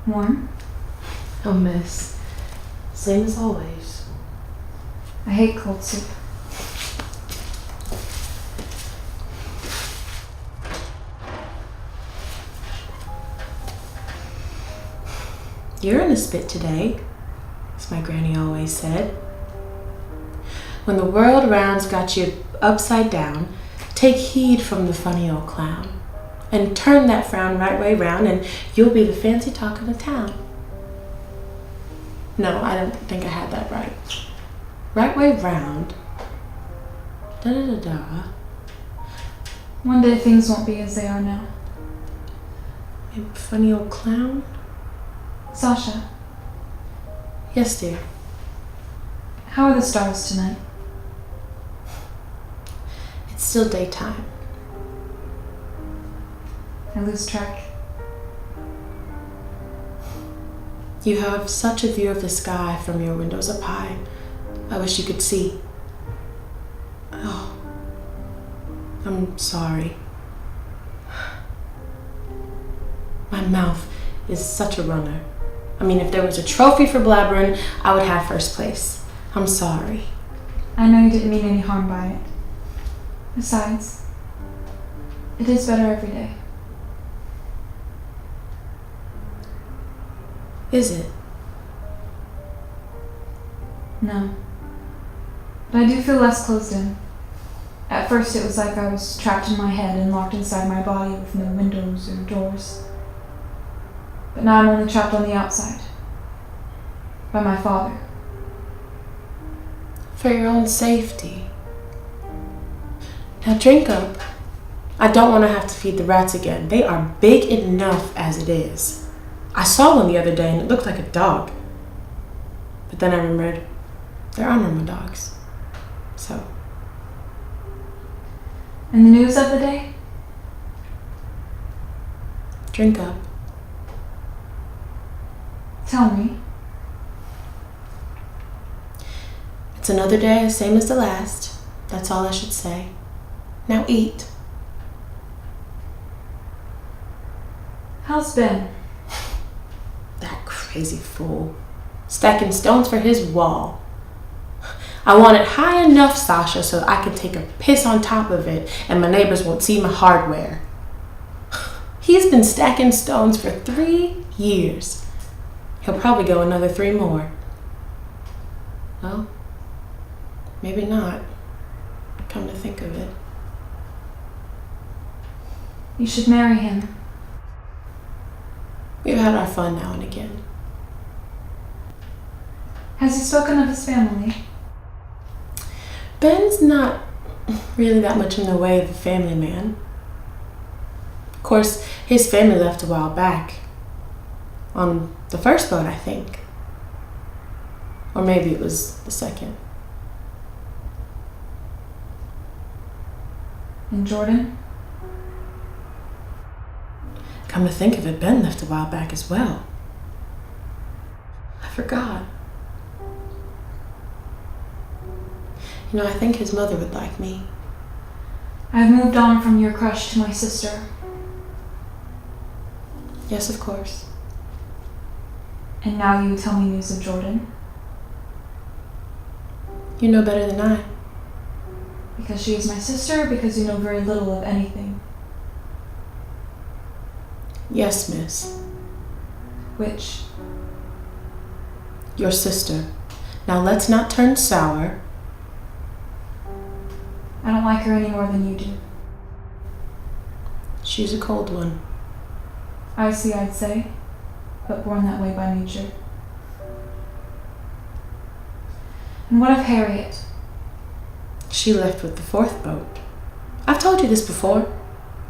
Warm? Oh, miss. Same as always. I hate cold soup. You're in a spit today, as my granny always said. When the world around's got you upside down, take heed from the funny old clown, and turn that frown right way round, and you'll be the fancy talk of the town. No, I don't think I had that right. Right way round. Da-da-da-da. One day things won't be as they are now. You funny old clown? Sasha, Yes, dear. how are the stars tonight? It's still daytime. I lose track. You have such a view of the sky from your windows up high. I wish you could see. Oh, I'm sorry. My mouth is such a runner. I mean, if there was a trophy for blabbering, I would have first place. I'm sorry. I know you didn't mean any harm by it. Besides, it is better every day. Is it? No. But I do feel less closed in. At first it was like I was trapped in my head and locked inside my body with no windows or doors. But now I'm only trapped on the outside. By my father. For your own safety. Now drink up. I don't want to have to feed the rats again. They are big enough as it is. I saw one the other day and it looked like a dog. But then I remembered there are normal dogs. So. And the news of the day? Drink up. Tell me. It's another day, same as the last. That's all I should say. Now eat. How's Ben? That crazy fool. Stacking stones for his wall. I want it high enough, Sasha, so I can take a piss on top of it and my neighbors won't see my hardware. He's been stacking stones for 3 years. He'll probably go another 3 more. Well, maybe not, come to think of it. You should marry him. We've had our fun now and again. Has he spoken of his family? Ben's not really that much in the way of a family man. Of course, his family left a while back. On the first boat, I think. Or maybe it was the second. And Jordan? Come to think of it, Ben left a while back as well. I forgot. You know, I think his mother would like me. I've moved on from your crush to my sister. Yes, of course. And now you tell me news of Jordan? You know better than I. Because she is my sister, or because you know very little of anything? Yes, miss. Which? Your sister. Now let's not turn sour. I don't like her any more than you do. She's a cold one. Icy, I'd say, but born that way by nature. And what of Harriet? She left with the 4th boat. I've told you this before.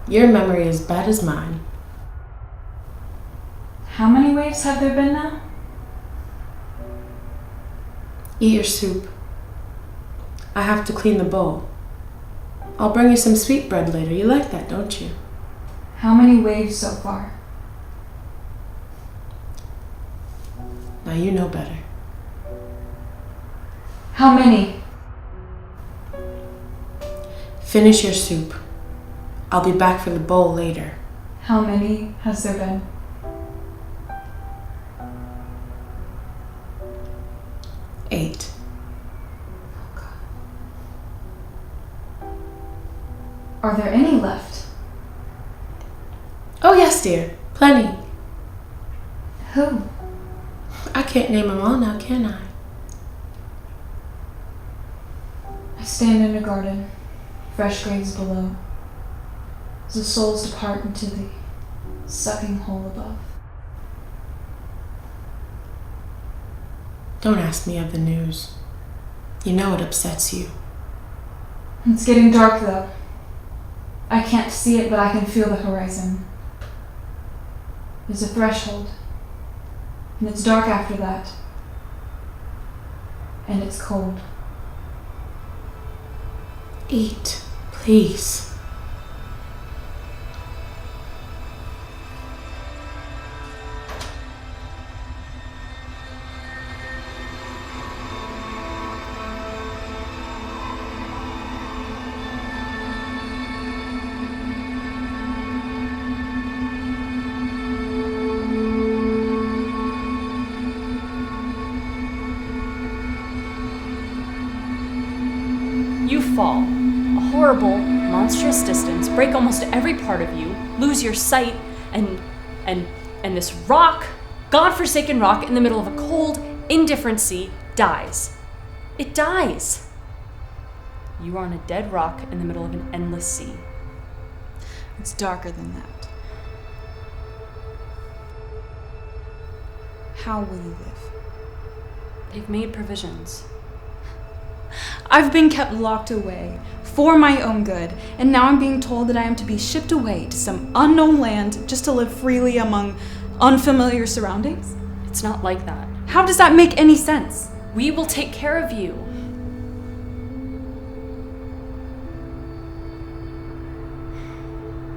Your memory is bad as mine. How many waves have there been now? Eat your soup. I have to clean the bowl. I'll bring you some sweetbread later. You like that, don't you? How many waves so far? Now you know better. How many? Finish your soup. I'll be back for the bowl later. How many has there been? 8. Oh, God. Are there any left? Oh yes, dear. Plenty. Who? I can't name them all now, can I? I stand in a garden, fresh graves below, as the souls depart into the sucking hole above. Don't ask me of the news. You know it upsets you. It's getting dark though. I can't see it, but I can feel the horizon. There's a threshold, and it's dark after that, and it's cold. Eat, please. You fall a horrible, monstrous distance, break almost every part of you, lose your sight, and this rock, godforsaken rock in the middle of a cold, indifferent sea dies. It dies. You are on a dead rock in the middle of an endless sea. It's darker than that. How will you live? They've made provisions. I've been kept locked away for my own good, and now I'm being told that I am to be shipped away to some unknown land just to live freely among unfamiliar surroundings? It's not like that. How does that make any sense? We will take care of you.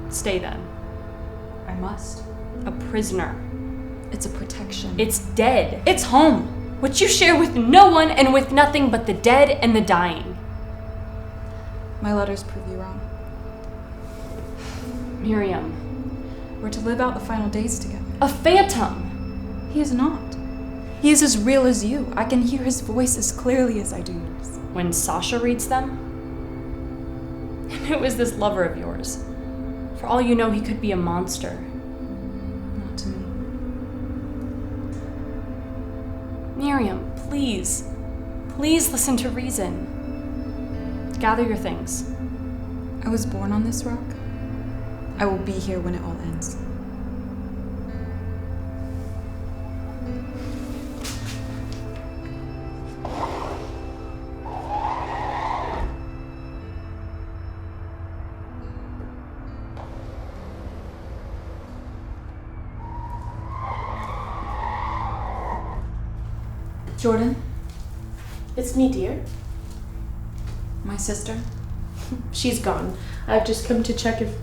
Stay then. I must. A prisoner. It's a protection. It's dead. It's home. which you share with no one and with nothing but the dead and the dying. My letters prove you wrong. Miriam. We're to live out the final days together. A phantom! He is not. He is as real as you. I can hear his voice as clearly as I do yours. When Sasha reads them? And who is this lover of yours? For all you know, he could be a monster. Not to me. Miriam, please. Please listen to reason. Gather your things. I was born on this rock. I will be here when it all ends. Jordan, It's me, dear. my sister. She's gone. I've just come to check if...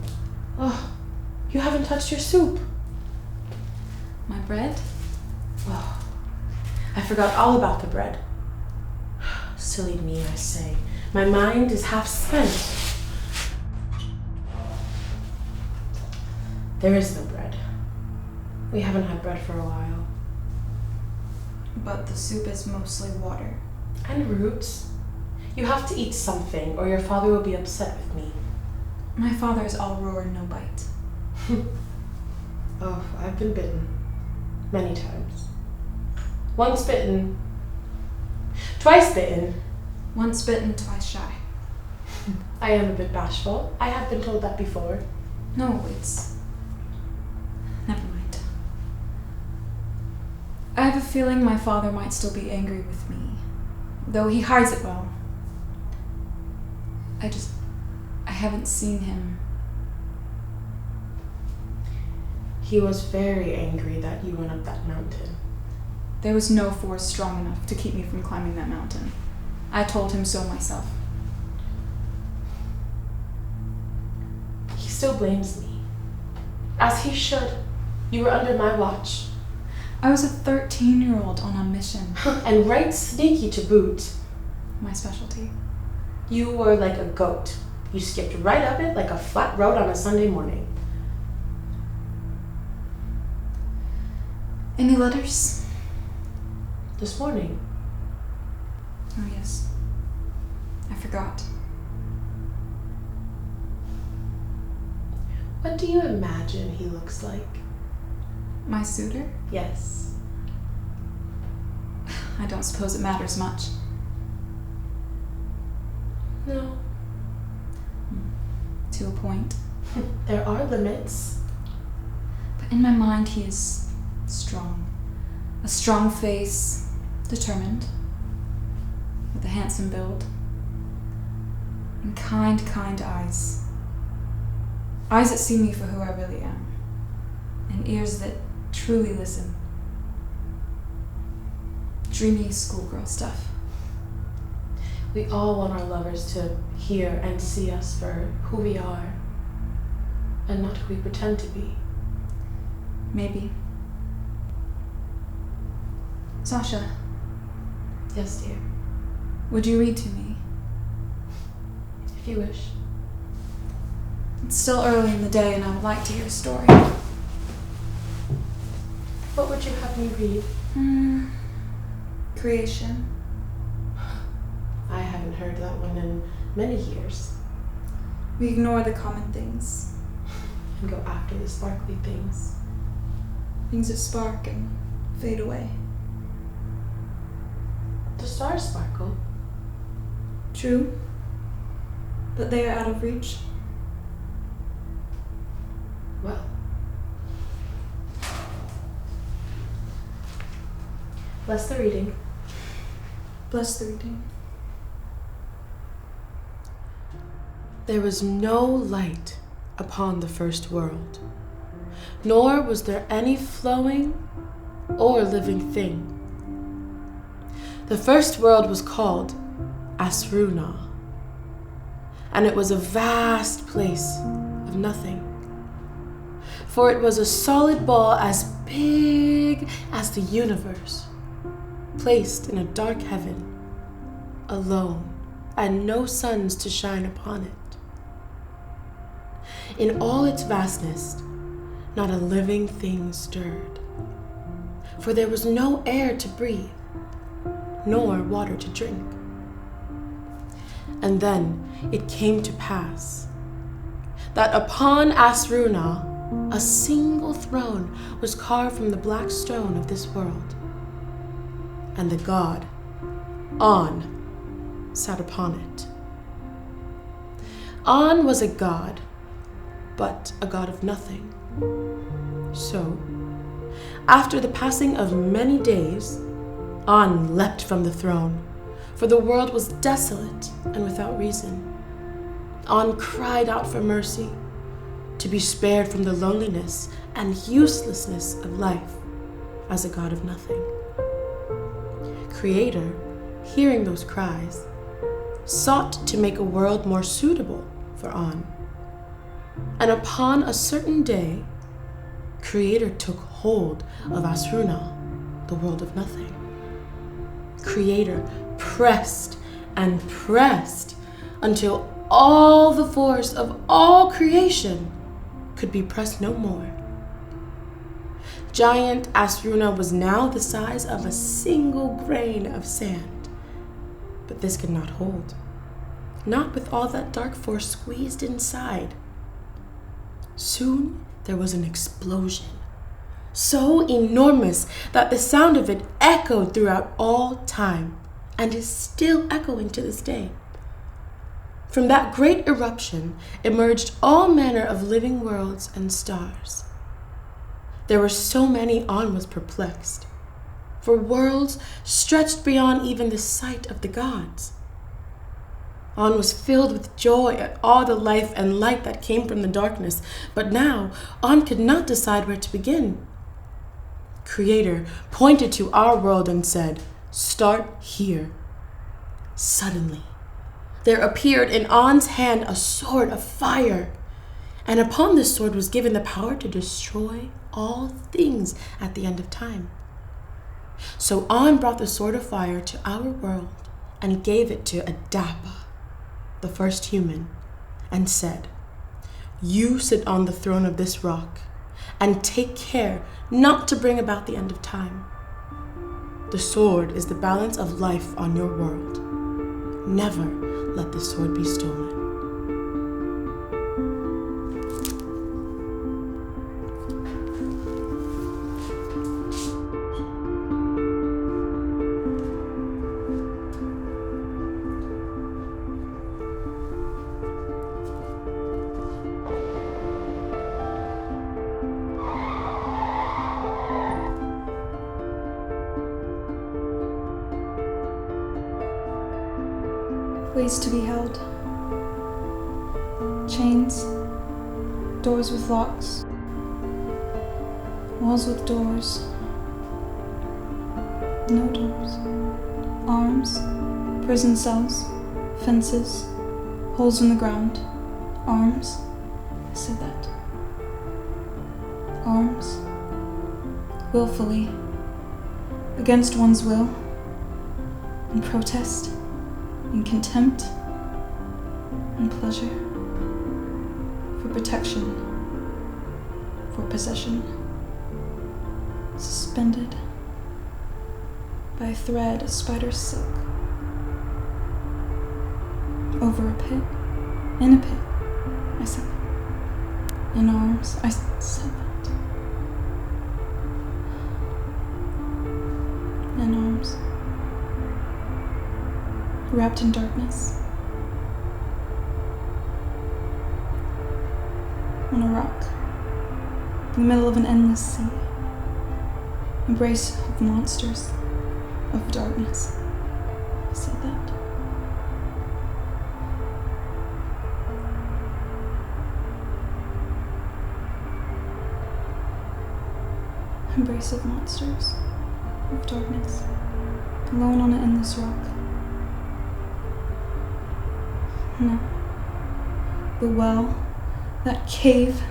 Oh, you haven't touched your soup. My bread. Oh, I forgot all about the bread. Silly me, I say. My mind is half spent. There is no bread. We haven't had bread for a while. But the soup is mostly water. And roots. You have to eat something, or your father will be upset with me. My father's all roar and no bite. Oh, I've been bitten. Many times. Once bitten. Twice bitten. Once bitten, twice shy. I am a bit bashful. I have been told that before. No, it's... Never mind. I have a feeling my father might still be angry with me, though he hides it well. I haven't seen him. He was very angry that you went up that mountain. There was no force strong enough to keep me from climbing that mountain. I told him so myself. He still blames me. As he should. You were under my watch. I was a 13-year-old on a mission. And right sneaky to boot. My specialty. You were like a goat. You skipped right up it like a flat road on a Sunday morning. Any letters? This morning. Oh, yes. I forgot. What do you imagine he looks like? My suitor? Yes. I don't suppose it matters much. No. To a point. There are limits. But in my mind, he is strong. A strong face, determined, with a handsome build, and kind eyes. Eyes that see me for who I really am, and ears that truly listen. Dreamy schoolgirl stuff. We all want our lovers to hear and see us for who we are, and not who we pretend to be. Maybe. Sasha, Yes, dear. would you read to me? If you wish. It's still early in the day and I would like to hear a story. What would you have me read? Creation. I haven't heard that one in many years. We ignore the common things. And go after the sparkly things. Things that spark and fade away. The stars sparkle. True. But they are out of reach. Well. Bless the reading. Bless the reading. There was no light upon the first world, nor was there any flowing or living thing. The first world was called Asruna, and it was a vast place of nothing, for it was a solid ball as big as the universe. placed in a dark heaven, alone, and no suns to shine upon it. In all its vastness, not a living thing stirred, for there was no air to breathe, nor water to drink. And then it came to pass that upon Asruna a single throne was carved from the black stone of this world, and the god, On, sat upon it. On was a god, but a god of nothing. So, after the passing of many days, On leapt from the throne, for the world was desolate and without reason. On cried out for mercy, to be spared from the loneliness and uselessness of life as a god of nothing. Creator, hearing those cries, sought to make a world more suitable for On. And upon a certain day, Creator took hold of Asruna, the world of nothing. Creator pressed and pressed until all the force of all creation could be pressed no more. Giant Asruna was now the size of a single grain of sand, but this could not hold, not with all that dark force squeezed inside. Soon there was an explosion, so enormous that the sound of it echoed throughout all time, and is still echoing to this day. From that great eruption emerged all manner of living worlds and stars. There were so many On was perplexed, for worlds stretched beyond even the sight of the gods. On was filled with joy at all the life and light that came from the darkness, but now On could not decide where to begin. Creator pointed to our world and said, "Start here." Suddenly, there appeared in On's hand a sword of fire, and upon this sword was given the power to destroy all things at the end of time. So On brought the sword of fire to our world and gave it to Adapa, the first human, and said, "You sit on the throne of this rock and take care not to bring about the end of time. The sword is the balance of life on your world. Never let the sword be stolen." Ways to be held. Chains. Doors with locks. Walls with doors. No doors. Arms. Prison cells. Fences. Holes in the ground. Arms. I said that. Arms. Willfully. Against one's will. In protest. In contempt and pleasure, for protection, for possession, suspended by a thread of spider's silk, over a pit, in a pit, I said that. In arms, I said that. In arms. Wrapped in darkness, on a rock, in the middle of an endless sea, embrace of monsters, of darkness. I said that. Embrace of monsters, of darkness, alone on an endless rock. No. The well, that cave,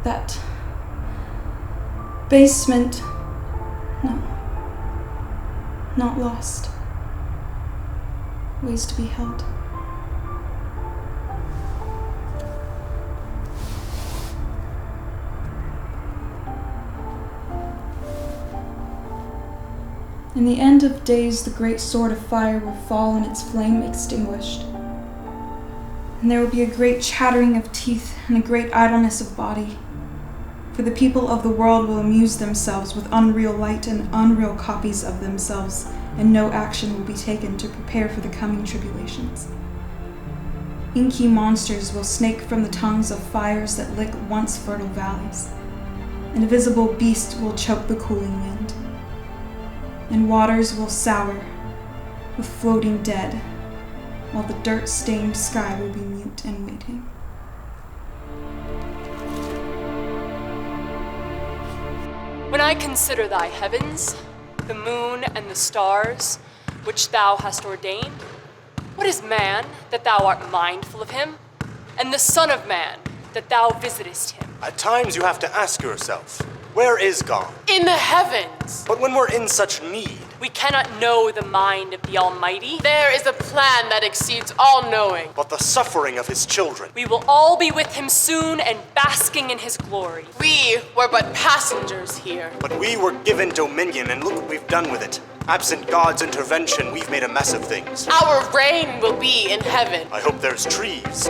that basement. No. not lost. Ways to be held. In the end of days, the great sword of fire will fall and its flame extinguished. And there will be a great chattering of teeth and a great idleness of body. For the people of the world will amuse themselves with unreal light and unreal copies of themselves, and no action will be taken to prepare for the coming tribulations. Inky monsters will snake from the tongues of fires that lick once fertile valleys. An invisible beast will choke the cooling wind. And waters will sour with floating dead, while the dirt-stained sky will be mute and waiting. When I consider thy heavens, the moon and the stars, which thou hast ordained, what is man, that thou art mindful of him? And the Son of Man, that thou visitest him? At times you have to ask yourself, where is God? In the heavens! But when we're in such need, We cannot know the mind of the Almighty. There is a plan that exceeds all knowing. but the suffering of his children, We will all be with him soon and basking in his glory. We were but passengers here. but we were given dominion, and look what we've done with it. Absent God's intervention, we've made a mess of things. Our reign will be in heaven. I hope there's trees.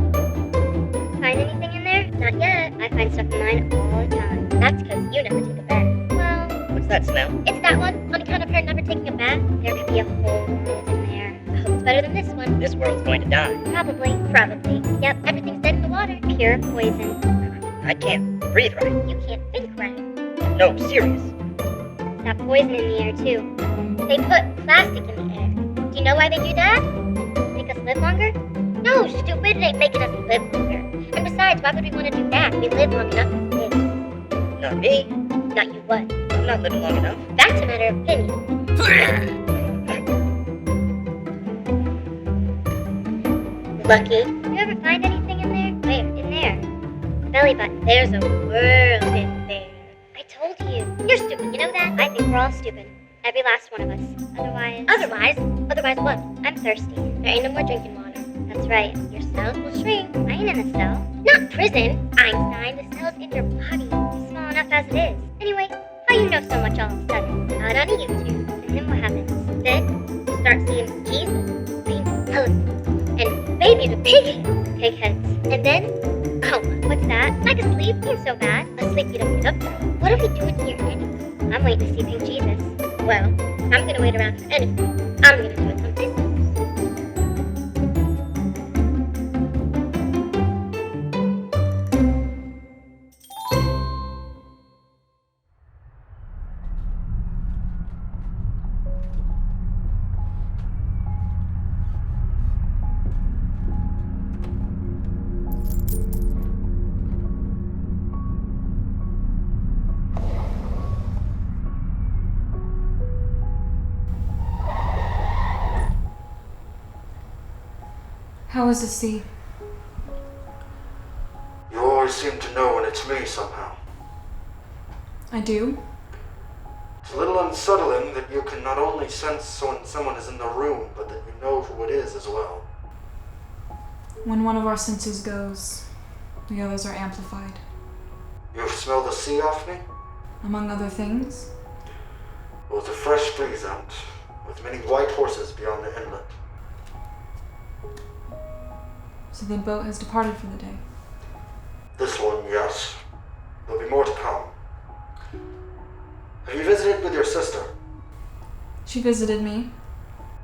Find anything in there? Not yet. I find stuff in mine all the time. That's because you never take a bath. Well, What's that smell? it's that one. On account of her never taking a bath, there could be a whole world in there. I hope it's better than this one. This world's going to die. Probably. Yep, everything's dead in the water. Pure poison. I can't breathe right. You can't think right. No, serious. That poison in the air, too. They put plastic in the air. Do you know why they do that? Make us live longer? No, stupid. It ain't making us live longer. And besides, why would we want to do that? We live long enough as it is. Not me. Not you what? I'm not living long enough. That's a matter of opinion. Lucky. You ever find anything in there? Where? In there. Belly button. There's a world in there. I told you. You're stupid, you know that? I think we're all stupid. Every last one of us. Otherwise what? I'm thirsty. There ain't no more drinking water. That's right. Your cells will shrink. I ain't in a cell. Not prison. Einstein, the cells in your body. It's small enough as it is. Anyway, how you know so much all of a sudden? Not on YouTube. And then what happens? Then you start seeing Jesus, elephants, and baby the pig heads. And then coma. What's that? Like asleep? Ain't so bad. Asleep you don't get up from. What are we doing here anyway? I'm waiting to see Pink Jesus. Well, I'm gonna wait around for anything. I'm gonna do it someplace else. How is the sea? You always seem to know when it's me somehow. I do? It's a little unsettling that you can not only sense when someone is in the room, but that you know who it is as well. When one of our senses goes, the others are amplified. You smell the sea off me? Among other things, Well, it's a fresh breeze out, with many white horses beyond the inlet. so the boat has departed for the day. This one, yes. There'll be more to come. Have you visited with your sister? She visited me.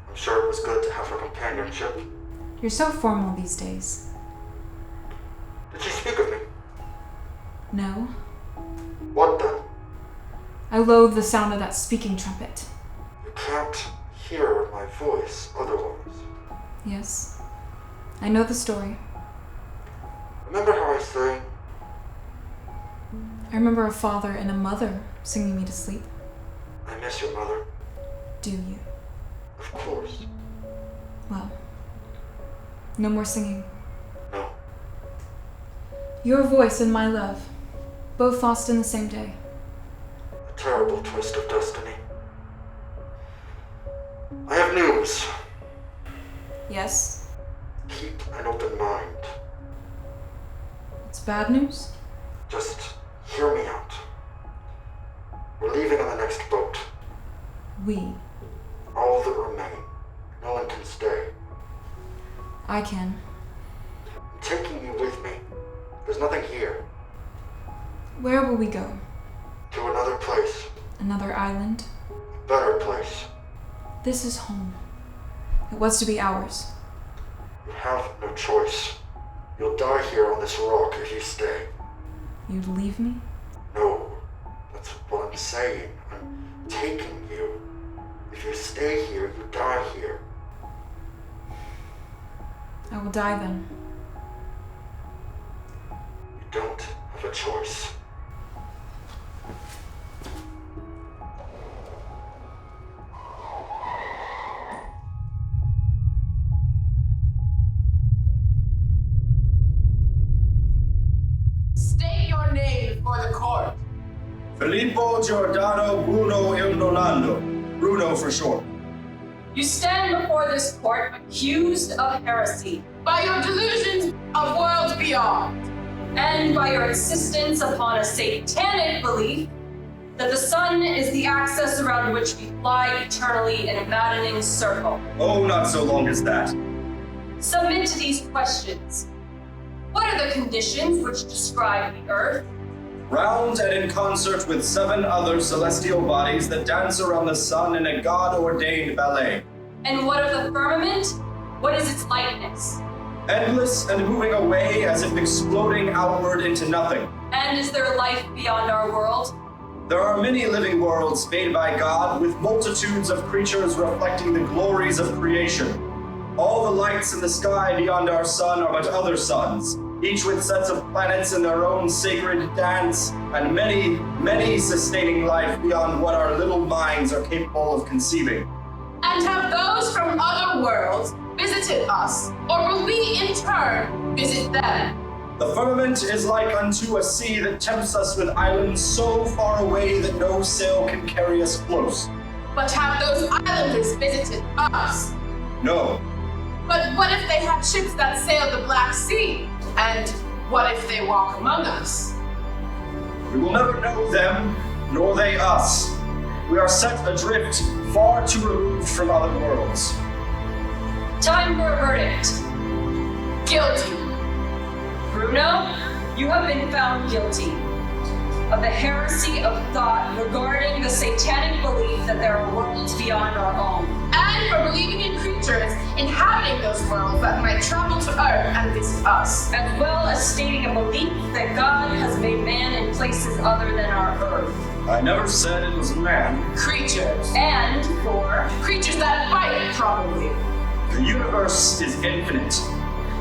I'm sure it was good to have her companionship. You're so formal these days. Did she speak of me? No. What then? I loathe the sound of that speaking trumpet. You can't hear my voice otherwise. Yes. I know the story. Remember how I sang? I remember a father and a mother singing me to sleep. I miss your mother. Do you? Of course. Well, no more singing. No. Your voice and my love, both lost in the same day. A terrible twist of destiny. I have news. Yes? Keep an open mind. It's bad news? Just hear me out. We're leaving on the next boat. We. All that remain. No one can stay. I can. I'm taking you with me. There's nothing here. Where will we go? To another place. Another island? A better place. This is home. It was to be ours. You have no choice. You'll die here on this rock if you stay. You'd leave me? No. That's what I'm saying. I'm taking you. If you stay here, you die here. I will die then. You don't have a choice. State your name before the court. Filippo Giordano Bruno Il Nolando. Bruno for short. You stand before this court accused of heresy By your delusions of worlds beyond. and by your insistence upon a satanic belief that the sun is the axis around which we fly eternally in a maddening circle. Oh, not so long as that. Submit to these questions. What are the conditions which describe the earth? Round and in concert with 7 other celestial bodies that dance around the sun in a God-ordained ballet. And what of the firmament? What is its lightness? Endless and moving away as if exploding outward into nothing. And is there life beyond our world? There are many living worlds made by God with multitudes of creatures reflecting the glories of creation. All the lights in the sky beyond our sun are but other suns, each with sets of planets in their own sacred dance, and many, many sustaining life beyond what our little minds are capable of conceiving. And have those from other worlds visited us, or will we in turn visit them? The firmament is like unto a sea that tempts us with islands so far away that no sail can carry us close. But have those islanders visited us? No. But what if they have ships that sail the Black Sea? And what if they walk among us? We will never know them, nor they us. We are set adrift, far too removed from other worlds. Time for a verdict. Guilty. Bruno, you have been found guilty of the heresy of thought regarding the satanic belief that there are worlds beyond our own. And for believing in creatures inhabiting those worlds that might travel to Earth and visit us. As well as stating a belief that God has made man in places other than our Earth. I never said it was man. Creatures. And for Creatures that bite, probably. The universe is infinite.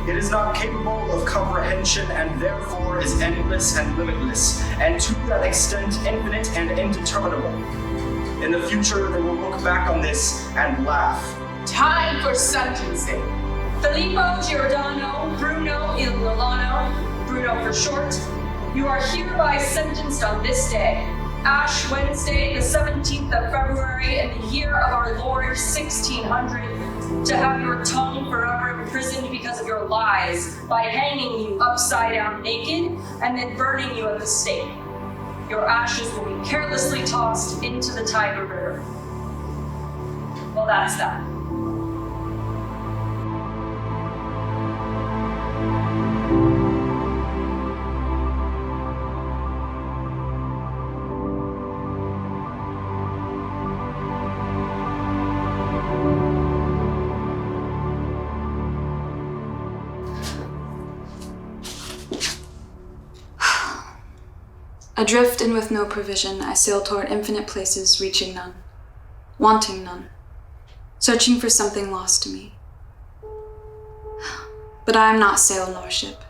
It is not capable of comprehension and therefore is endless and limitless, and to that extent infinite and indeterminable. In the future, they will look back on this and laugh. Time for sentencing. Filippo Giordano Bruno Il Nolano, Bruno for short, you are hereby sentenced on this day, Ash Wednesday, the 17th of February, in the year of our Lord 1600, to have your tongue forever imprisoned because of your lies by hanging you upside down naked and then burning you at the stake. Your ashes will be carelessly tossed into the Tiber River. Well, that's that. Adrift and with no provision, I sail toward infinite places, reaching none, wanting none, searching for something lost to me. But I am not sail nor ship.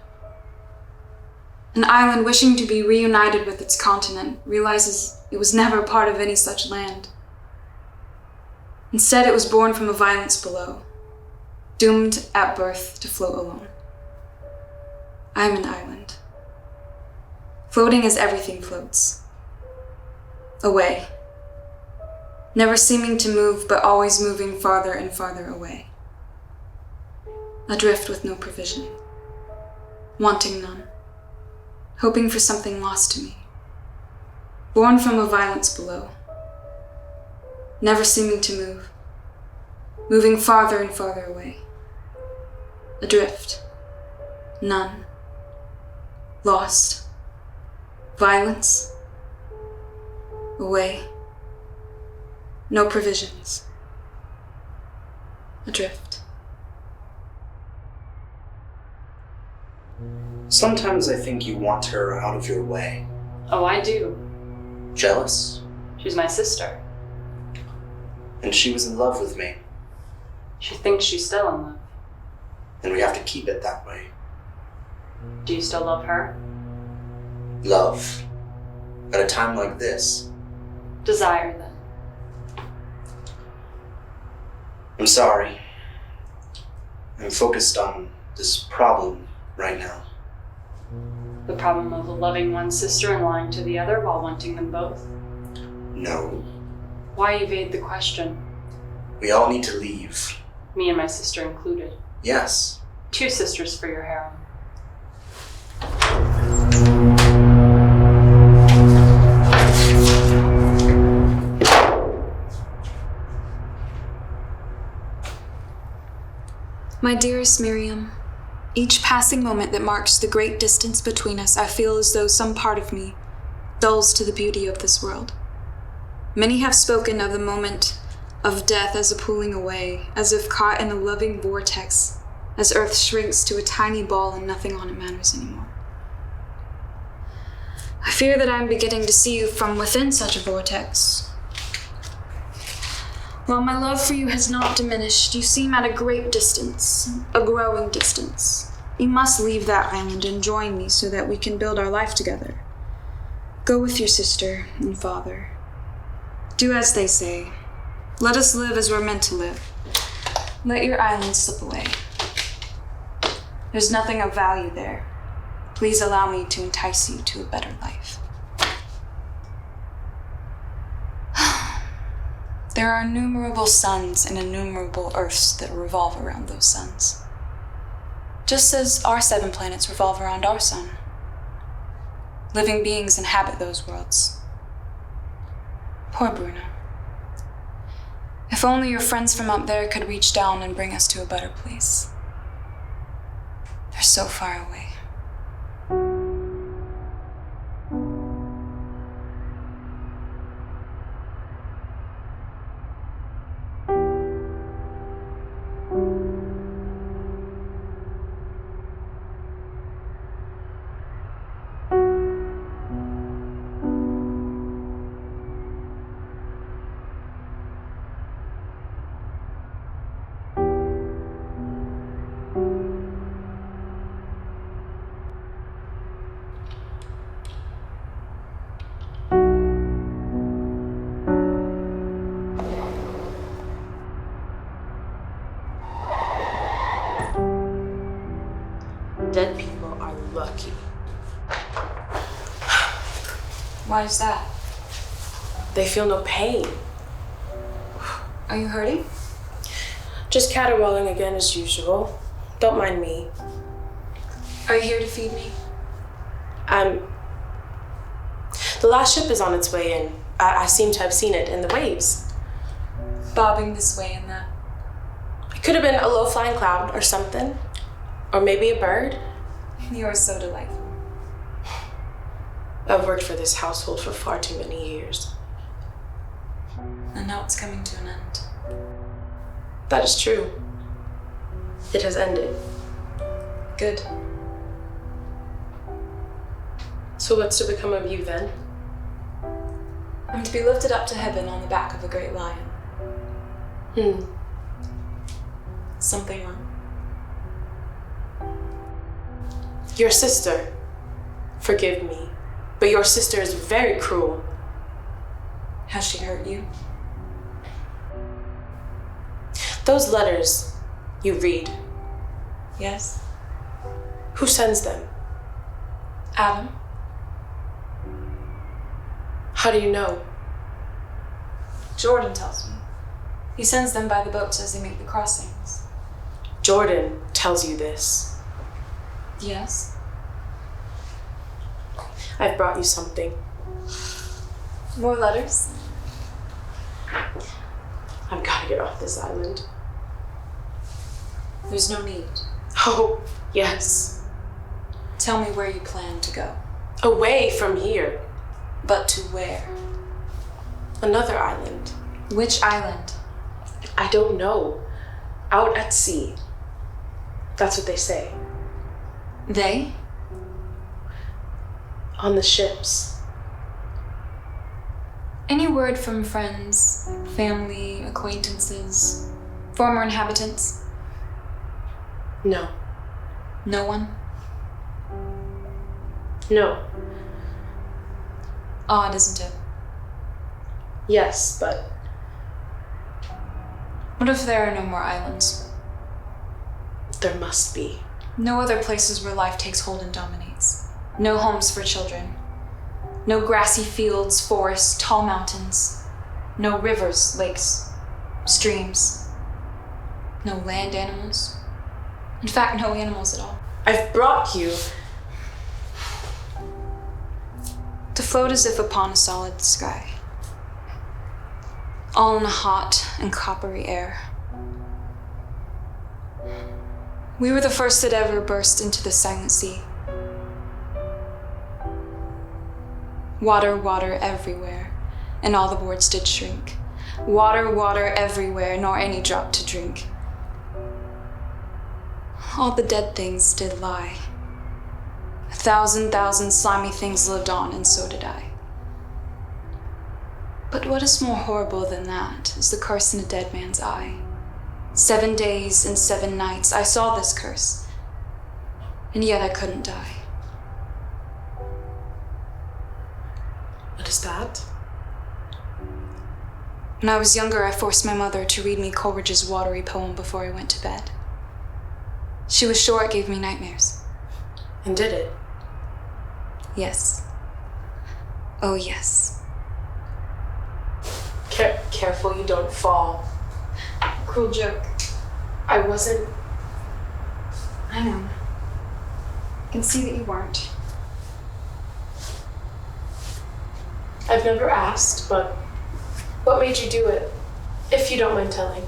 An island wishing to be reunited with its continent realizes it was never part of any such land. Instead, it was born from a violence below, doomed at birth to float alone. I am an island, Floating as everything floats. Away. Never seeming to move, but always moving farther and farther away. Adrift with no provision. Wanting none. Hoping for something lost to me. Born from a violence below. Never seeming to move. Moving farther and farther away. Adrift. None. Lost. Violence. Away. No provisions. Adrift. Sometimes I think you want her out of your way. Oh, I do. Jealous? She's my sister. And she was in love with me. She thinks she's still in love. And we have to keep it that way. Do you still love her? Love. At a time like this. Desire, then. I'm sorry. I'm focused on this problem right now. The problem of loving one sister and lying to the other while wanting them both? No. Why evade the question? We all need to leave. Me and my sister included. Yes. 2 sisters for your harem. My dearest Miriam, each passing moment that marks the great distance between us, I feel as though some part of me dulls to the beauty of this world. Many have spoken of the moment of death as a pulling away, as if caught in a loving vortex, as earth shrinks to a tiny ball and nothing on it matters anymore. I fear that I am beginning to see you from within such a vortex. While my love for you has not diminished, you seem at a great distance, a growing distance. You must leave that island and join me so that we can build our life together. Go with your sister and father. Do as they say. Let us live as we're meant to live. Let your island slip away. There's nothing of value there. Please allow me to entice you to a better life. There are innumerable suns and innumerable earths that revolve around those suns. Just as our 7 planets revolve around our sun. Living beings inhabit those worlds. Poor Bruno. If only your friends from up there could reach down and bring us to a better place. They're so far away. Dead people are lucky. Why is that? They feel no pain. Are you hurting? Just caterwauling again as usual. Don't mind me. Are you here to feed me? The last ship is on its way in. I seem to have seen it in the waves. Bobbing this way and that. It could have been a low-flying cloud or something. Or maybe a bird. You are so delightful. I've worked for this household for far too many years. And now it's coming to an end. That is true. It has ended. Good. So what's to become of you then? I'm to be lifted up to heaven on the back of a great lion. Something wrong? Your sister. Forgive me, but your sister is very cruel. Has she hurt you? Those letters you read, Yes. who sends them? Adam. How do you know? Jordan tells me. He sends them by the boats as they make the crossings. Jordan tells you this. Yes? I've brought you something. More letters? I've got to get off this island. There's no need. Oh, yes. Tell me where you plan to go. Away from here. But to where? Another island. Which island? I don't know. Out at sea. That's what they say. They? On the ships. Any word from friends, family, acquaintances, former inhabitants? No. No one? No. Odd, isn't it? Yes, but What if there are no more islands? there must be. No other places where life takes hold and dominates. No homes for children. No grassy fields, forests, tall mountains. No rivers, lakes, streams. No land animals. In fact, no animals at all. I've brought you. To float as if upon a solid sky. All in a hot and coppery air. We were the first that ever burst into the silent sea. Water, water everywhere, and all the boards did shrink. Water, water everywhere, nor any drop to drink. All the dead things did lie. 1,000 slimy things lived on, and so did I. But what is more horrible than that is the curse in a dead man's eye. 7 days and 7 nights I saw this curse, and yet I couldn't die. What is that? When I was younger, I forced my mother to read me Coleridge's watery poem before I went to bed. She was sure it gave me nightmares. And did it? Yes. Oh, yes. Careful you don't fall. Cruel joke. I wasn't. I know. I can see that you weren't. I've never asked, but what made you do it? If you don't mind telling.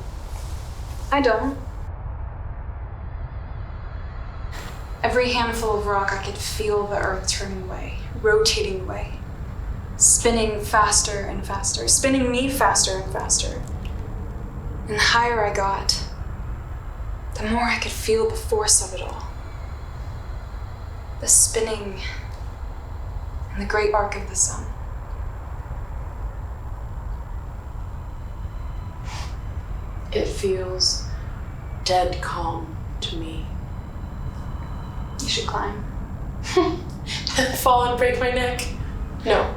I don't. Every handful of rock, I could feel the earth turning away, rotating away, spinning faster and faster, spinning me faster and faster. And the higher I got, the more I could feel the force of it all. The spinning and the great arc of the sun. It feels dead calm to me. You should climb. Fall and break my neck? No.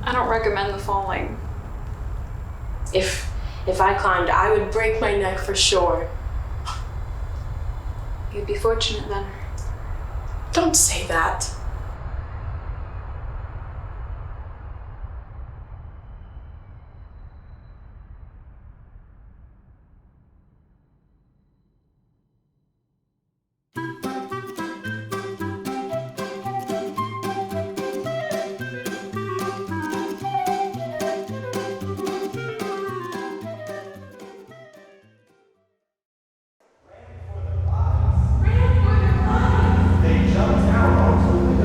I don't recommend the falling. If I climbed, I would break my neck for sure. You'd be fortunate then. Don't say that. They jumped out onto the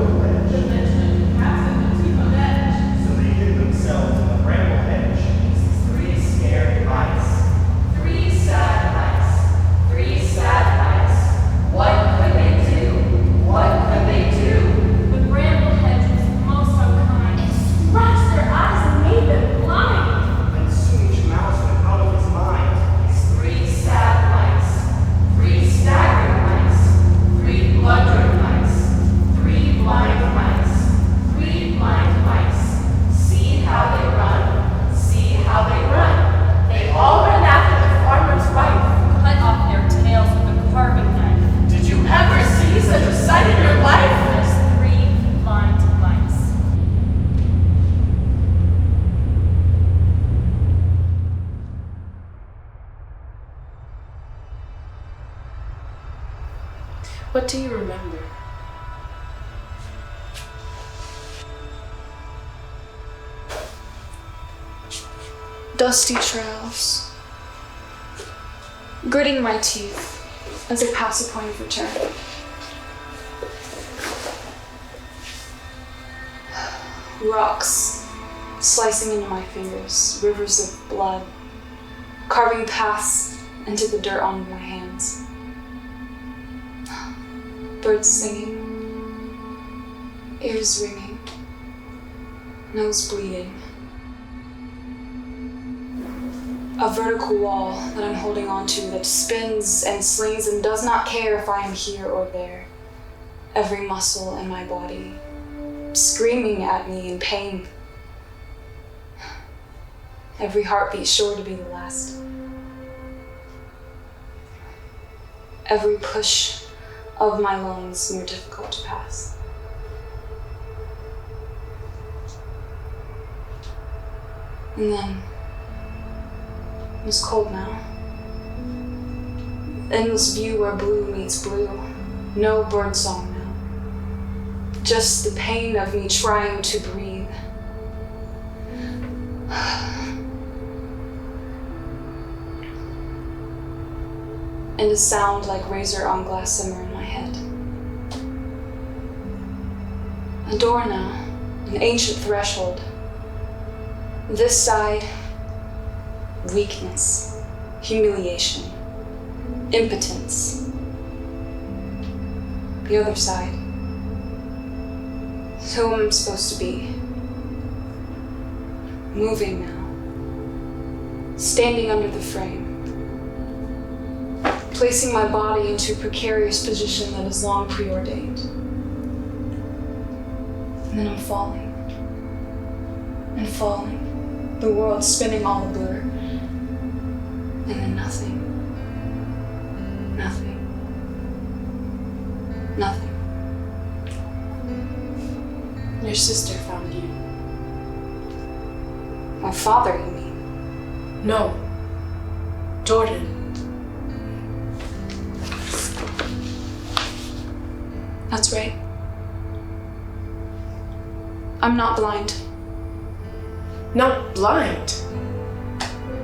Dusty trails. Gritting my teeth as I pass a point of return. Rocks slicing into my fingers, rivers of blood, carving paths into the dirt on my hands. Birds singing, ears ringing, nose bleeding. A vertical wall that I'm holding onto that spins and slings and does not care if I am here or there. Every muscle in my body screaming at me in pain. Every heartbeat sure to be the last. Every push of my lungs more difficult to pass. And then it was cold now. Endless view where blue meets blue. No bird song now. Just the pain of me trying to breathe. And a sound like razor on glass simmer in my head. A door now, an ancient threshold. This side, weakness, humiliation, impotence. The other side, who I'm supposed to be. Moving now, standing under the frame, placing my body into a precarious position that is long preordained. And then I'm falling, and falling, the world spinning all a blur, and then nothing, nothing, nothing. Your sister found you. My father, you mean? No. Jordan. That's right. I'm not blind. Not blind?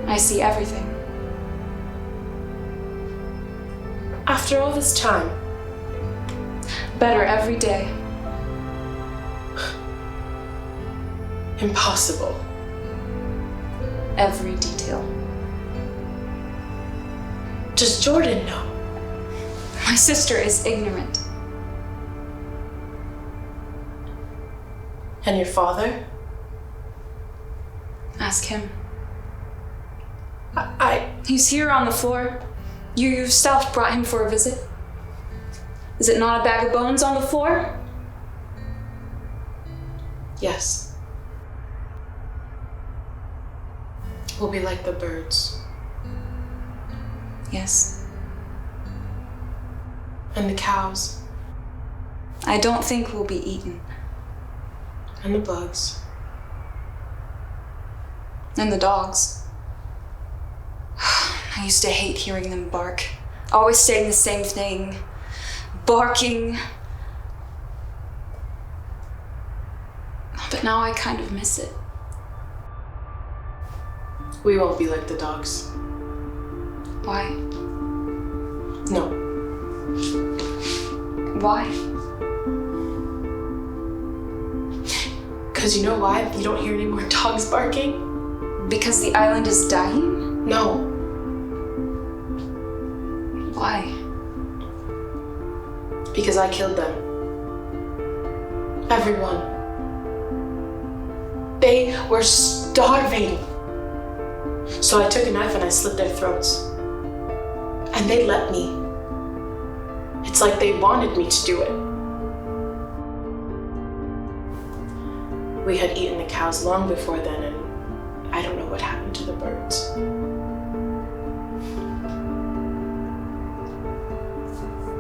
I see everything. After all this time? Better every day. Impossible. Every detail. Does Jordan know? My sister is ignorant. And your father? Ask him. I... He's here on the floor. You yourself brought him for a visit. Is it not a bag of bones on the floor? Yes. We'll be like the birds. Yes. And the cows. I don't think we'll be eaten. And the bugs. And the dogs. I used to hate hearing them bark. Always saying the same thing. Barking. But now I kind of miss it. We won't be like the dogs. Why? No. Why? Because you know why you don't hear any more dogs barking? Because the island is dying? No. Why? Because I killed them. Everyone. They were starving. So I took a knife and I slit their throats. And they let me. It's like they wanted me to do it. We had eaten the cows long before then, and I don't know what happened to the birds.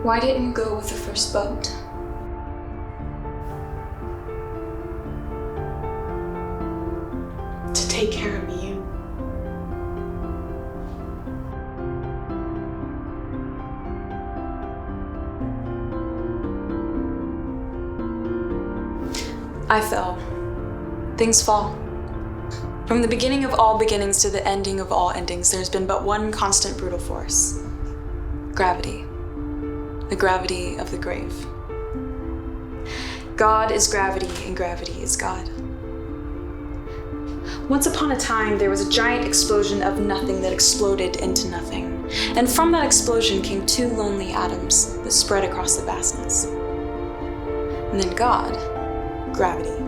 Why didn't you go with the first boat? To take care of you. I fell. Things fall. From the beginning of all beginnings to the ending of all endings, there's been but one constant brutal force. Gravity. The gravity of the grave. God is gravity, and gravity is God. Once upon a time, there was a giant explosion of nothing that exploded into nothing. And from that explosion came two lonely atoms that spread across the vastness. And then God, gravity,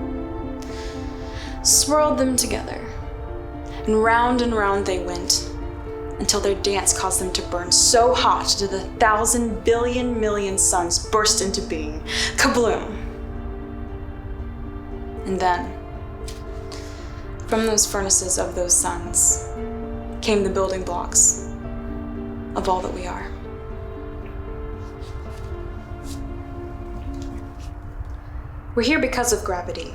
swirled them together. And round they went, until their dance caused them to burn so hot that the 1,000 billion million suns burst into being. Kabloom! And then, from those furnaces of those suns, came the building blocks of all that we are. We're here because of gravity,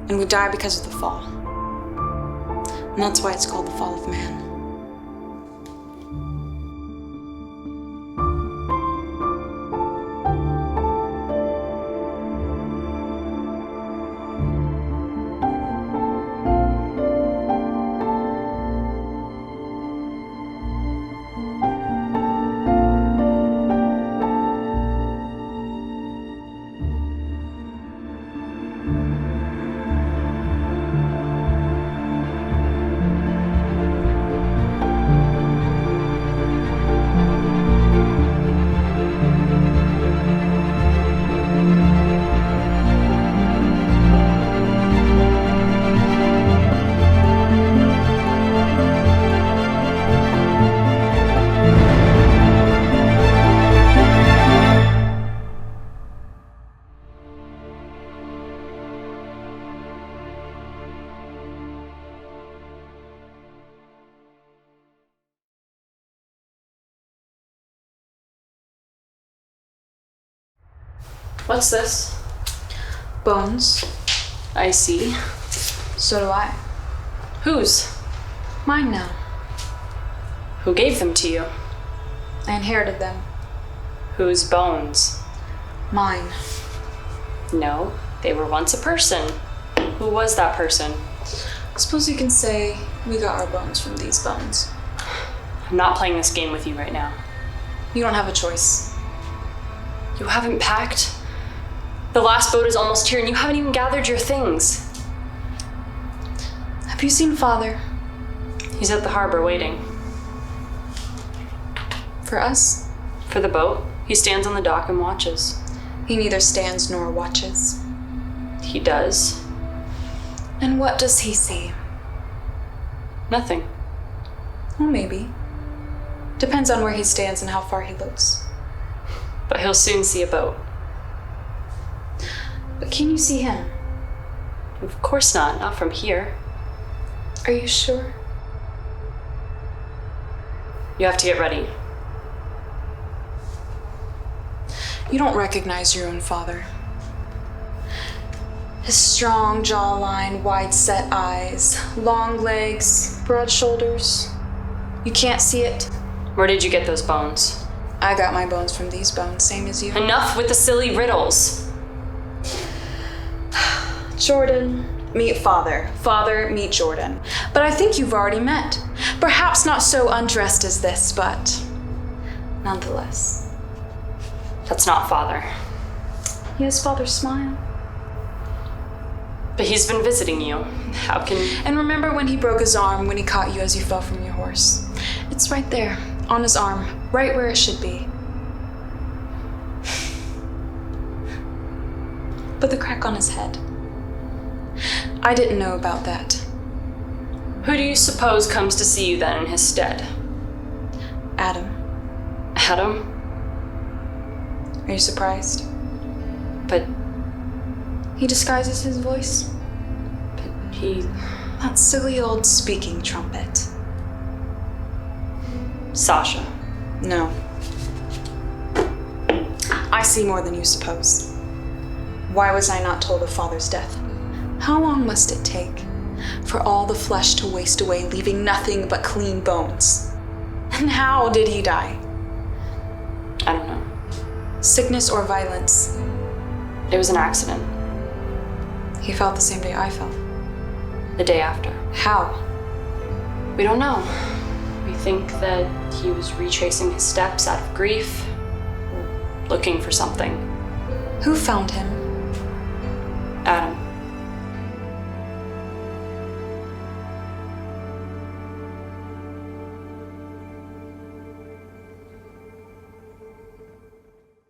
and we die because of the fall. And that's why it's called the fall of man. What's this? Bones. I see. So do I. Whose? Mine now. Who gave them to you? I inherited them. Whose bones? Mine. No, they were once a person. Who was that person? I suppose you can say we got our bones from these bones. I'm not playing this game with you right now. You don't have a choice. You haven't packed? The last boat is almost here and you haven't even gathered your things. Have you seen Father? He's at the harbor waiting. For us? For the boat. He stands on the dock and watches. He neither stands nor watches. He does. And what does he see? Nothing. Well, maybe. Depends on where he stands and how far he looks. But he'll soon see a boat. But can you see him? Of course not from here. Are you sure? You have to get ready. You don't recognize your own father. His strong jawline, wide-set eyes, long legs, broad shoulders. You can't see it. Where did you get those bones? I got my bones from these bones, same as you. Enough with the silly riddles. Jordan, meet Father. Father, meet Jordan. But I think you've already met. Perhaps not so undressed as this, but nonetheless. That's not Father. He has Father's smile. But he's been visiting you. How can... And remember when he broke his arm when he caught you as you fell from your horse? It's right there, on his arm, right where it should be. But the crack on his head. I didn't know about that. Who do you suppose comes to see you then in his stead? Adam. Adam? Are you surprised? But... He disguises his voice. But he... That silly old speaking trumpet. Sasha. No. I see more than you suppose. Why was I not told of Father's death? How long must it take for all the flesh to waste away, leaving nothing but clean bones? And how did he die? I don't know. Sickness or violence? It was an accident. He felt the same day I felt. the day after. How? We don't know. We think that he was retracing his steps out of grief, or looking for something. Who found him? Adam.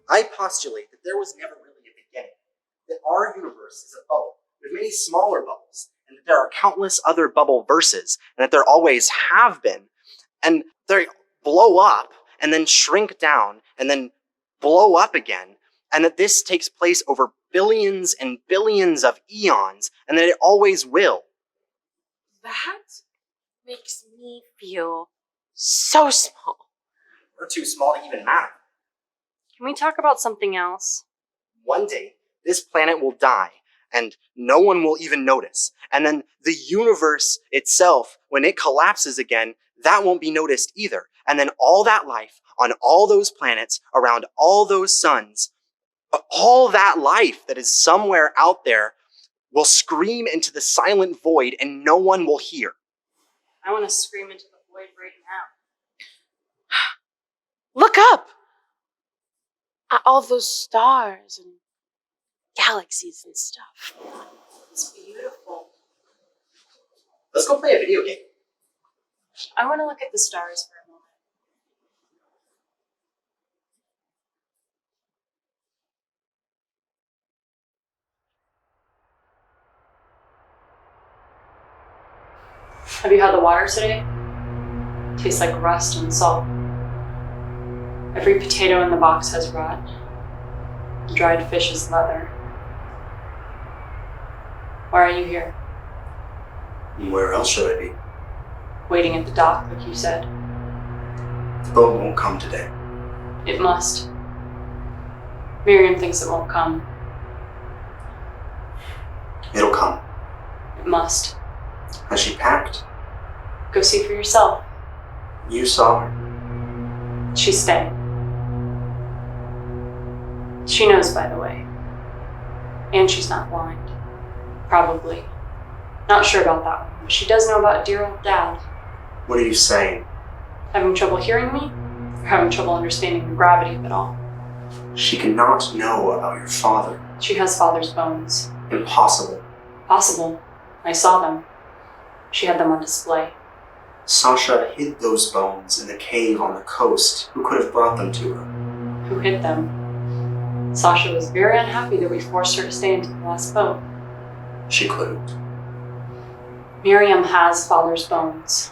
I postulate that there was never really a beginning, that our universe is a bubble with many smaller bubbles, and that there are countless other bubble verses, and that there always have been, and they blow up, and then shrink down, and then blow up again, and that this takes place over billions and billions of eons, and that it always will. That makes me feel so small. We're too small to even matter. Can we talk about something else? One day, this planet will die, and no one will even notice. And then the universe itself, when it collapses again, that won't be noticed either. And then all that life on all those planets, around all those suns, all that life that is somewhere out there will scream into the silent void and no one will hear. I want to scream into the void right now. Look up! At all those stars and galaxies and stuff. It's beautiful. Let's go play a video game. I want to look at the stars for a moment. Have you had the water today? Tastes like rust and salt. Every potato in the box has rot. The dried fish is leather. Why are you here? Where else should I be? Waiting at the dock, like you said. The boat won't come today. It must. Miriam thinks it won't come. It'll come. It must. Has she packed? Go see for yourself. You saw her. She's staying. She knows, by the way. And she's not blind. Probably. Not sure about that one, but she does know about dear old Dad. What are you saying? Having trouble hearing me? Or having trouble understanding the gravity of it all? She cannot know about your father. She has father's bones. Impossible. Possible. I saw them. She had them on display. Sasha hid those bones in the cave on the coast. Who could have brought them to her? Who hid them? Sasha was very unhappy that we forced her to stay into the last boat. She couldn't. Miriam has father's bones.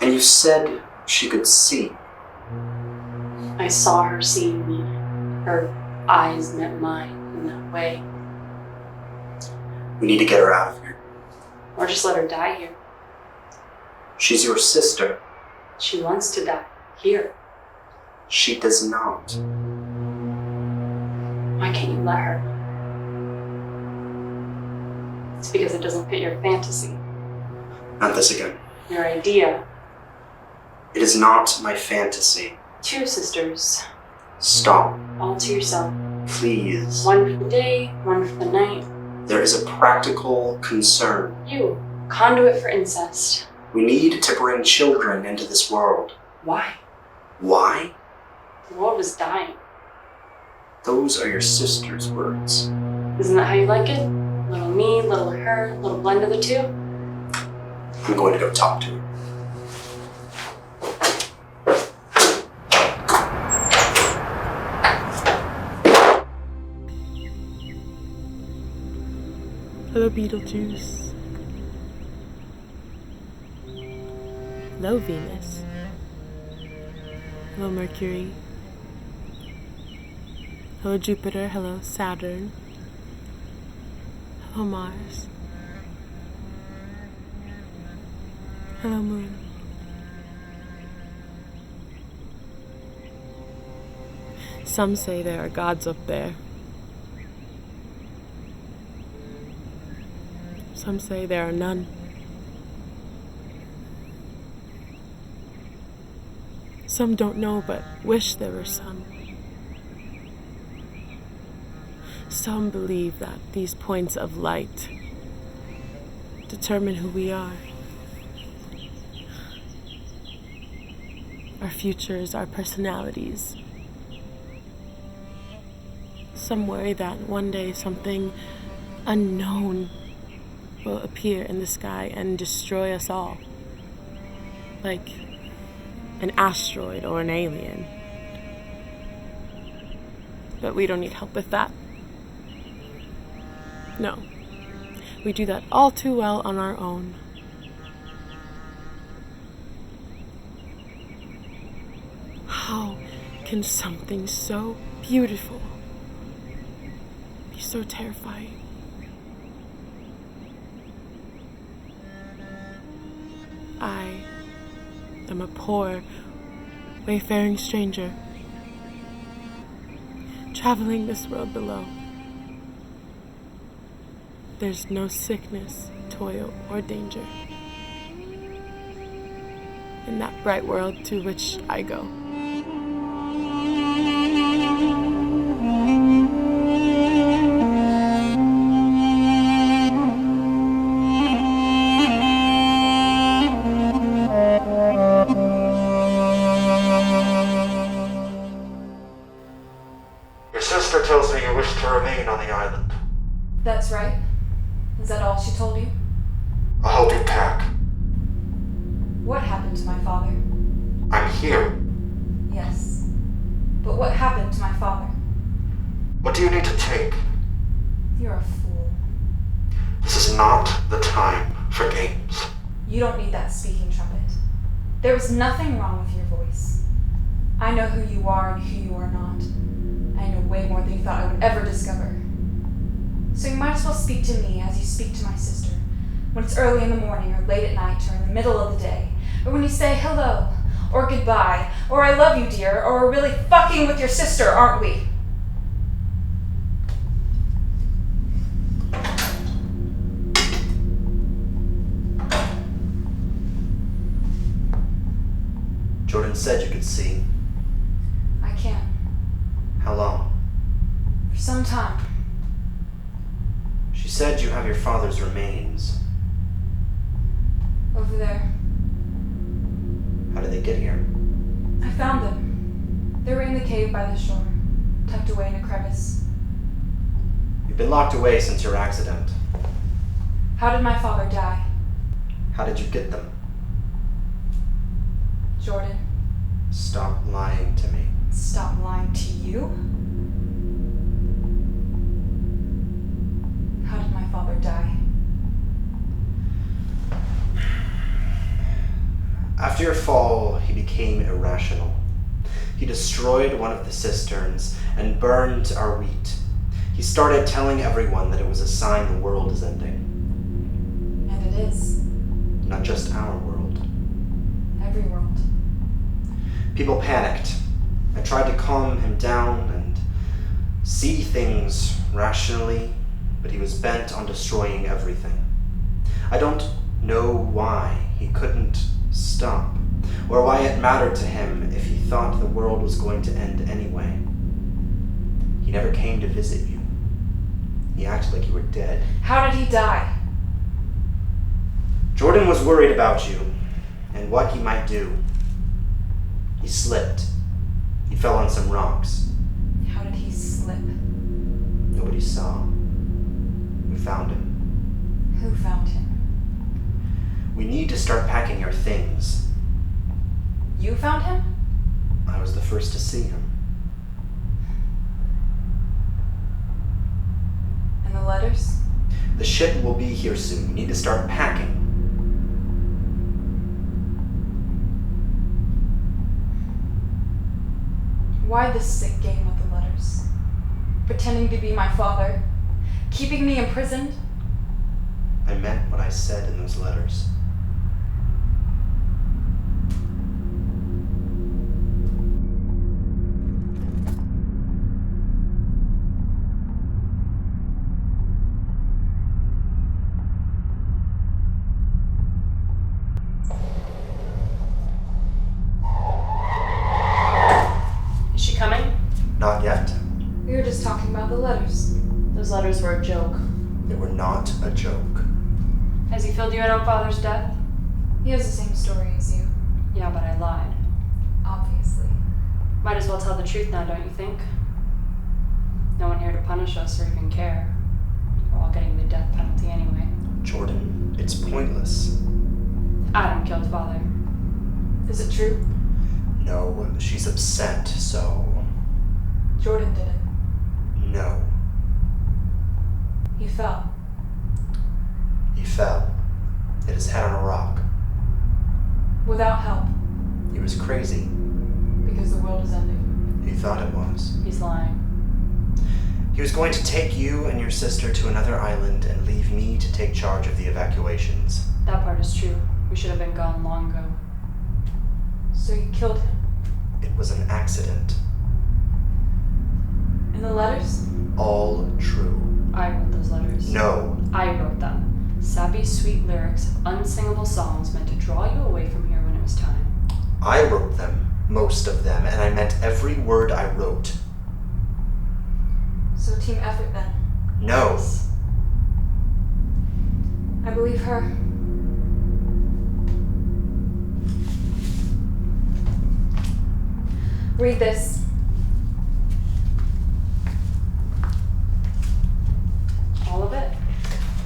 And you said she could see. I saw her seeing me. Her eyes met mine in that way. We need to get her out of here. Or just let her die here. She's your sister. She wants to die here. She does not. Why can't you let her? It's because it doesn't fit your fantasy. Not this again. Your idea. It is not my fantasy. 2 sisters. Stop. All to yourself. Please. 1 for the day, 1 for the night. There is a practical concern. You. Conduit for incest. We need to bring children into this world. Why? Why? The world is dying. Those are your sister's words. Isn't that how you like it? Little me, little her, little blend of the two? I'm going to go talk to her. Hello, Beetlejuice. Hello, Venus. Hello, Mercury. Hello, Jupiter. Hello, Saturn. Hello, Mars. Hello, Moon. Some say there are gods up there. Some say there are none. Some don't know but wish there were some. Some believe that these points of light determine who we are. Our futures, our personalities. Some worry that one day something unknown will appear in the sky and destroy us all. Like an asteroid or an alien. But we don't need help with that. No. We do that all too well on our own. How can something so beautiful be so terrifying? I am a poor, wayfaring stranger, traveling this world below. There's no sickness, toil, or danger in that bright world to which I go. Your sister tells me you wish to remain on the island. That's right. Is that all she told you? I'll help you pack. What happened to my father? I'm here. Yes. But what happened to my father? What do you need to take? You're a fool. This is not the time for games. You don't need that speaking trumpet. There was nothing wrong with your voice. I know who you are and who you are not. I know way more than you thought I would ever discover. So you might as well speak to me as you speak to my sister, when it's early in the morning or late at night or in the middle of the day, or when you say hello, or goodbye, or I love you, dear, or we're really fucking with your sister, aren't we? Jordan said you could see. I can. How long? For some time. She said you have your father's remains. Over there. How did they get here? I found them. They were in the cave by the shore, tucked away in a crevice. You've been locked away since your accident. How did my father die? How did you get them? Jordan. Stop lying to me. Stop lying to you? How did my father die? After your fall, he became irrational. He destroyed one of the cisterns and burned our wheat. He started telling everyone that it was a sign the world is ending. And it is. Not just our world. Every world. People panicked. I tried to calm him down and see things rationally, but he was bent on destroying everything. I don't know why he couldn't stop, or why it mattered to him if he thought the world was going to end anyway. He never came to visit you. He acted like you were dead. How did he die? Jordan was worried about you and what he might do. He slipped. He fell on some rocks. How did he slip? Nobody saw. We found him. Who found him? We need to start packing your things. You found him? I was the first to see him. And the letters? The ship will be here soon. We need to start packing. Why this sick game with the letters? Pretending to be my father? Keeping me imprisoned? I meant what I said in those letters. Is she coming? Not yet. We were just talking about the letters. Those letters were a joke. They were not a joke. Has he filled you in on Father's death? He has the same story as you. Yeah, but I lied. Obviously. Might as well tell the truth now, don't you think? No one here to punish us or even care. We're all getting the death penalty anyway. Jordan, it's pointless. Adam killed Father. Is it true? No, she's upset, so... Jordan did it. No. He fell. He fell. Hit his head on a rock. Without help. He was crazy. Because the world is ending. He thought it was. He's lying. He was going to take you and your sister to another island and leave me to take charge of the evacuations. That part is true. We should have been gone long ago. So you killed him? It was an accident. And the letters? All true. I wrote those letters. No. I wrote them. Sappy, sweet lyrics of unsingable songs meant to draw you away from here when it was time. I wrote them. Most of them. And I meant every word I wrote. So team effort then? No. I believe her. Read this. All of it?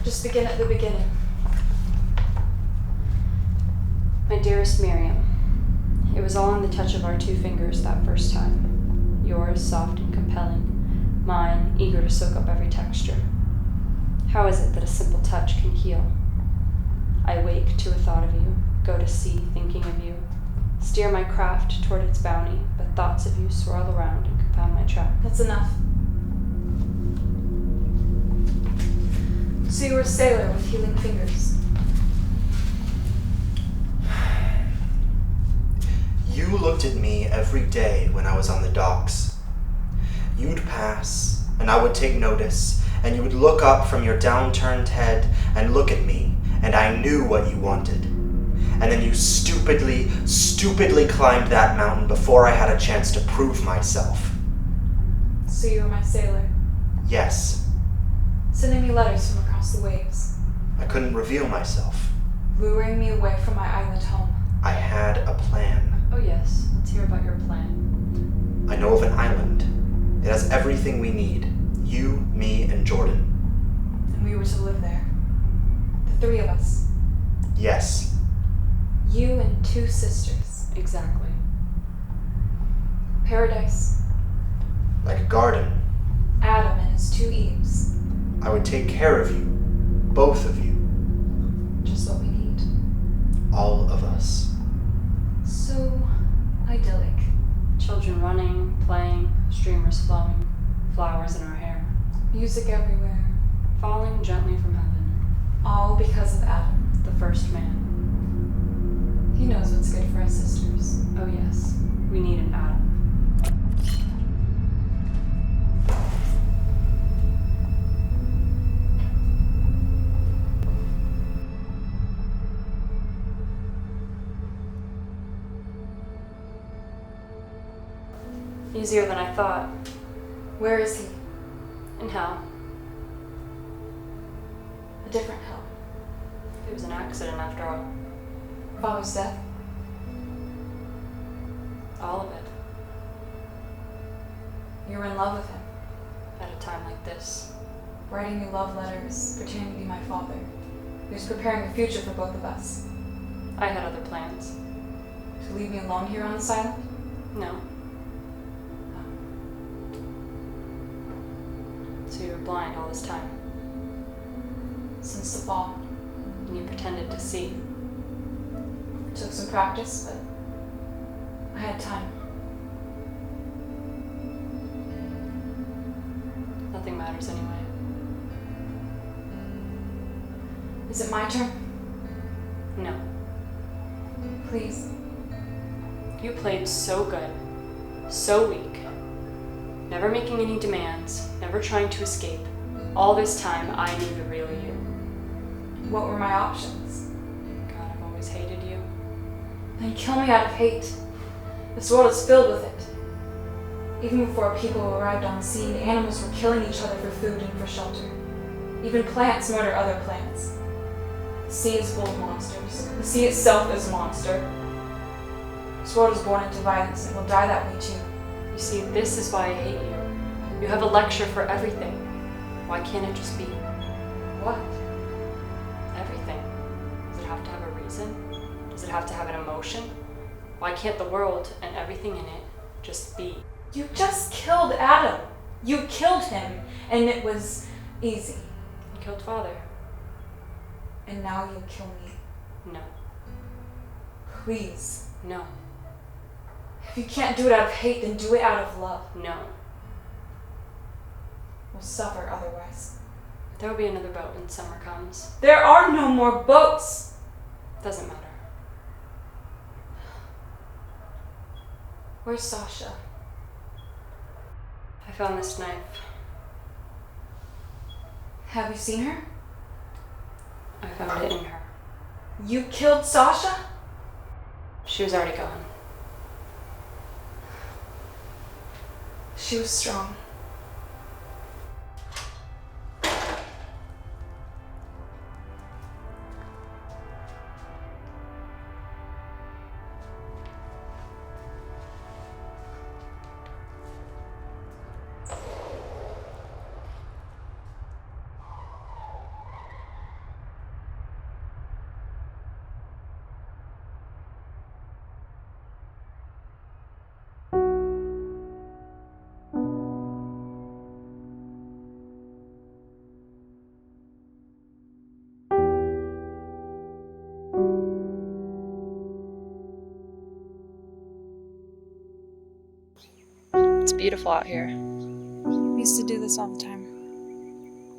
Just begin at the beginning. My dearest Miriam, it was all in the touch of our two fingers that first time. Yours soft and compelling, mine eager to soak up every texture. How is it that a simple touch can heal? I wake to a thought of you, go to sea thinking of you, steer my craft toward its bounty, but thoughts of you swirl around and confound my track. That's enough. So you were a sailor with healing fingers. You looked at me every day when I was on the docks. You'd pass, and I would take notice, and you would look up from your downturned head and look at me, and I knew what you wanted. And then you stupidly climbed that mountain before I had a chance to prove myself. So you were my sailor. Yes. Sending me letters from across the waves. I couldn't reveal myself. Luring me away from my island home. I had a plan. Oh yes, let's hear about your plan. I know of an island. It has everything we need. You, me, and Jordan. And we were to live there. The three of us. Yes. You and two sisters. Exactly. Paradise. Like a garden. Adam and his two Eves. I would take care of you. Both of you. Just what we need. All of us. So idyllic. Children running, playing, streamers flowing, flowers in our hair. Music everywhere. Falling gently from heaven. All because of Adam. The first man. He knows what's good for us sisters. Oh yes, we need an Adam. Easier than I thought. Where is he? In hell. A different hell. It was an accident after all. Father's death. All of it. You were in love with him. At a time like this. Writing me love letters, pretending to be my father. He was preparing a future for both of us. I had other plans. To leave me alone here on this island? No. So you were blind all this time? Since the fall. And you pretended to see? It took some practice, but I had time. Nothing matters anyway. Is it my turn? No. Please. You played so good. So weak. Never making any demands, never trying to escape. All this time, I knew the real you. What were my options? God, I've always hated you. Then kill me out of hate. This world is filled with it. Even before people arrived on scene, animals were killing each other for food and for shelter. Even plants murder other plants. The sea is full of monsters. The sea itself is a monster. This world is born into violence and will die that way too. You see, this is why I hate you. You have a lecture for everything. Why can't it just be? What? Everything. Does it have to have a reason? Does it have to have an emotion? Why can't the world and everything in it just be? You just killed Adam. You killed him, and it was easy. You killed Father. And now you kill me. No. Please. No. If you can't do it out of hate, then do it out of love. No. We'll suffer otherwise. There will be another boat when summer comes. There are no more boats! Doesn't matter. Where's Sasha? I found this knife. Have you seen her? I found it in her. You killed Sasha? She was already gone. She was strong. It's beautiful out here. We used to do this all the time.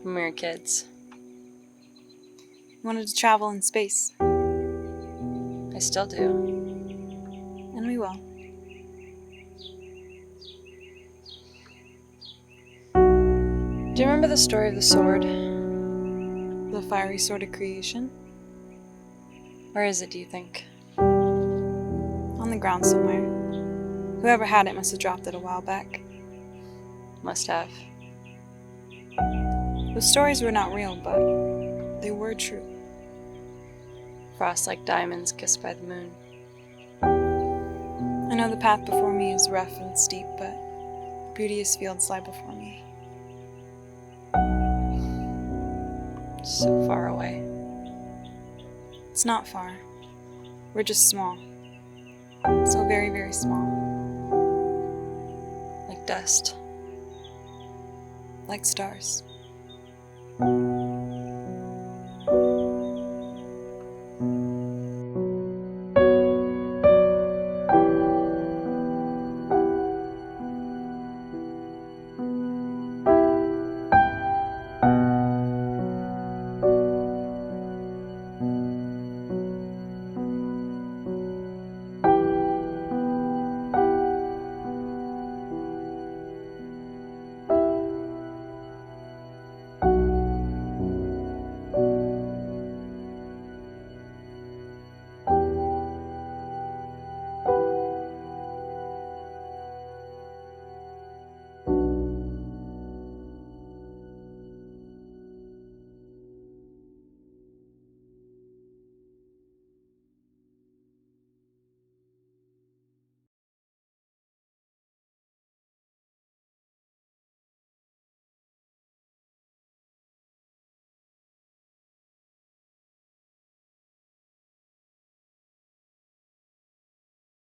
When we were kids. We wanted to travel in space. I still do. And we will. Do you remember the story of the sword? The fiery sword of creation? Where is it, do you think? On the ground somewhere. Whoever had it must have dropped it a while back. Must have. Those stories were not real, but they were true. Frost like diamonds kissed by the moon. I know the path before me is rough and steep, but beauteous fields lie before me. So far away. It's not far. We're just small. So very, very small. Like dust. Like stars.